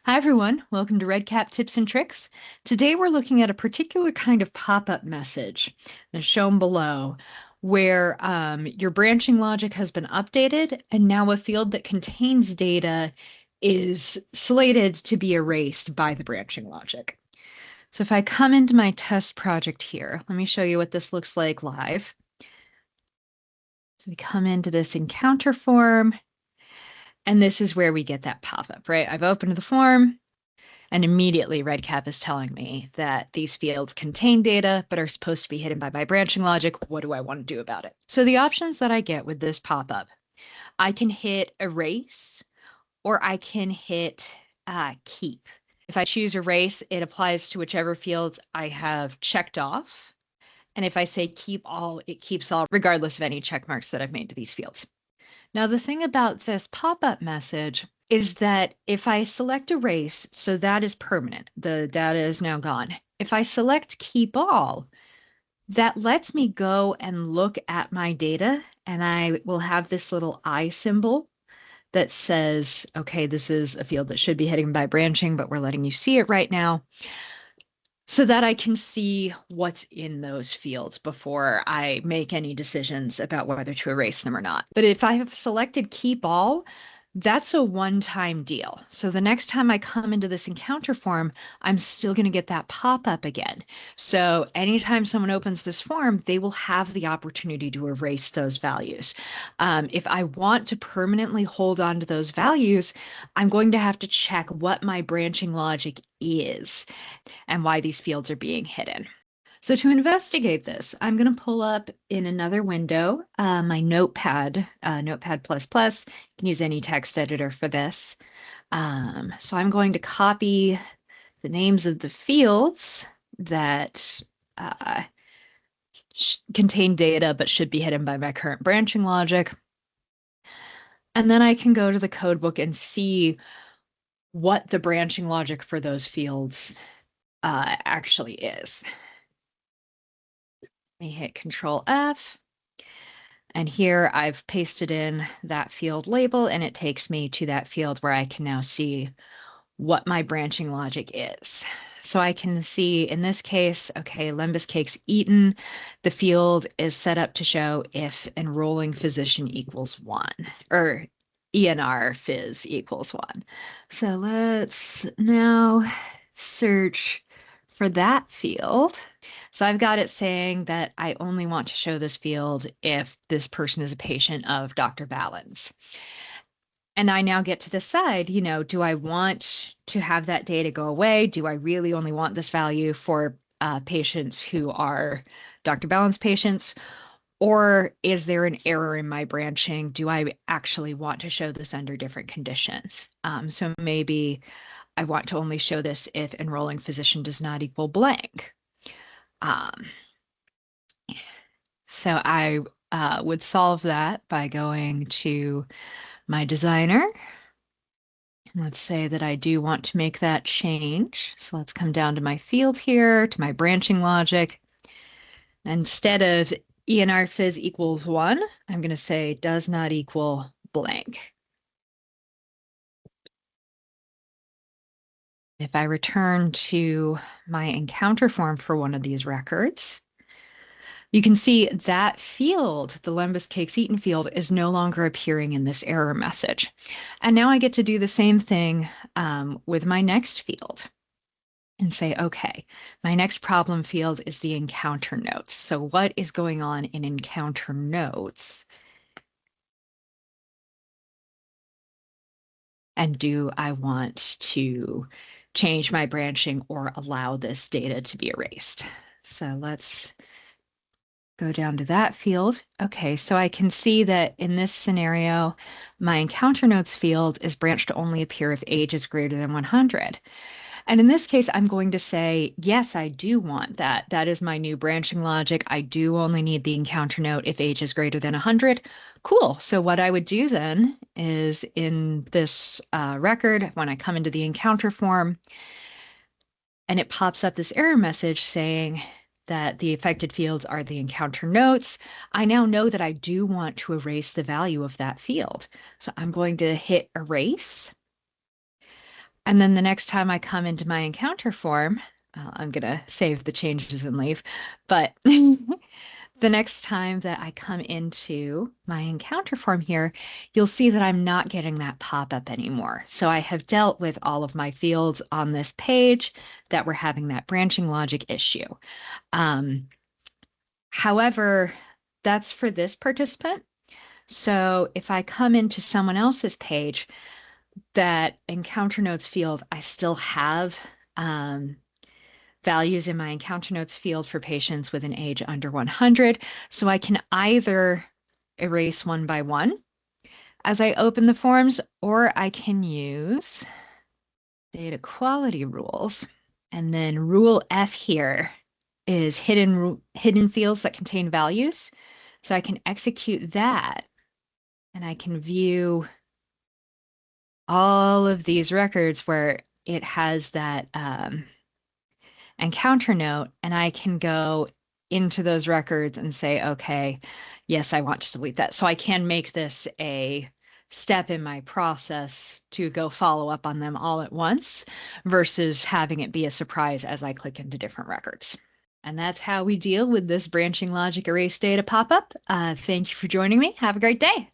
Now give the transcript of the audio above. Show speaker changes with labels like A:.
A: Hi everyone, welcome to REDCap Tips and Tricks. Today we're looking at a particular kind of pop-up message that's shown below where your branching logic has been updated and now a field that contains data is slated to be erased by the branching logic. So if I come into my test project here, let me show you what this looks like live. So we come into this encounter form, and this is where we get that pop-up, right? I've opened the form. And immediately REDCap is telling me that these fields contain data, but are supposed to be hidden by my branching logic. What do I want to do about it? So the options that I get with this pop-up, I can hit erase or I can hit keep. If I choose erase, it applies to whichever fields I have checked off. And if I say keep all, it keeps all, regardless of any check marks that I've made to these fields. Now, the thing about this pop-up message is that if I select erase, so that is permanent, the data is now gone. If I select keep all, that lets me go and look at my data, and I will have this little I symbol that says, okay, this is a field that should be hidden by branching, but we're letting you see it right now, so that I can see what's in those fields before I make any decisions about whether to erase them or not. But if I have selected keep all, that's a one-time deal. So the next time I come into this encounter form, I'm still going to get that pop-up again. So anytime someone opens this form, they will have the opportunity to erase those values. If I want to permanently hold on to those values, I'm going to have to check what my branching logic is and why these fields are being hidden. So to investigate this, I'm going to pull up in another window my Notepad, Notepad++. You can use any text editor for this. So I'm going to copy the names of the fields that contain data but should be hidden by my current branching logic. And then I can go to the codebook and see what the branching logic for those fields actually is. Let me hit Control F. And here I've pasted in that field label, and it takes me to that field where I can now see what my branching logic is. So I can see in this case, okay, Lembas cakes eaten. The field is set up to show if enrolling physician equals 1, or ENR phys equals 1. So let's now search for that field. So I've got it saying that I only want to show this field if this person is a patient of Dr. Balance. And I now get to decide, do I want to have that data go away? Do I really only want this value for patients who are Dr. Balance patients? Or is there an error in my branching? Do I actually want to show this under different conditions? So maybe I want to only show this if enrolling physician does not equal blank. So I would solve that by going to my designer. Let's say that I do want to make that change. So let's come down to my field here, to my branching logic. Instead of ENR phys equals 1, I'm going to say does not equal blank. If I return to my encounter form for one of these records, you can see that field, the Lembas cakes eaten field, is no longer appearing in this error message. And now I get to do the same thing with my next field and say, okay, my next problem field is the encounter notes. So what is going on in encounter notes? And do I want to change my branching or allow this data to be erased? So let's go down to that field. Okay, so I can see that in this scenario, my encounter notes field is branched to only appear if age is greater than 100. And in this case, I'm going to say, yes, I do want that. That is my new branching logic. I do only need the encounter note if age is greater than 100. Cool. So what I would do then is in this record, when I come into the encounter form, and it pops up this error message saying that the affected fields are the encounter notes, I now know that I do want to erase the value of that field. So I'm going to hit erase. And then the next time I come into my encounter form, I'm going to save the changes and leave, but the next time that I come into my encounter form here, you'll see that I'm not getting that pop-up anymore. So I have dealt with all of my fields on this page that were having that branching logic issue. However, that's for this participant. So if I come into someone else's page, that encounter notes field, I still have values in my encounter notes field for patients with an age under 100. So I can either erase one by one as I open the forms, or I can use data quality rules. And then rule F here is hidden fields that contain values. So I can execute that and I can view all of these records where it has that encounter note, and I can go into those records and say, okay, yes, I want to delete that. So I can make this a step in my process to go follow up on them all at once versus having it be a surprise as I click into different records. And that's how we deal with this branching logic erase data pop-up. Thank you for joining me. Have a great day.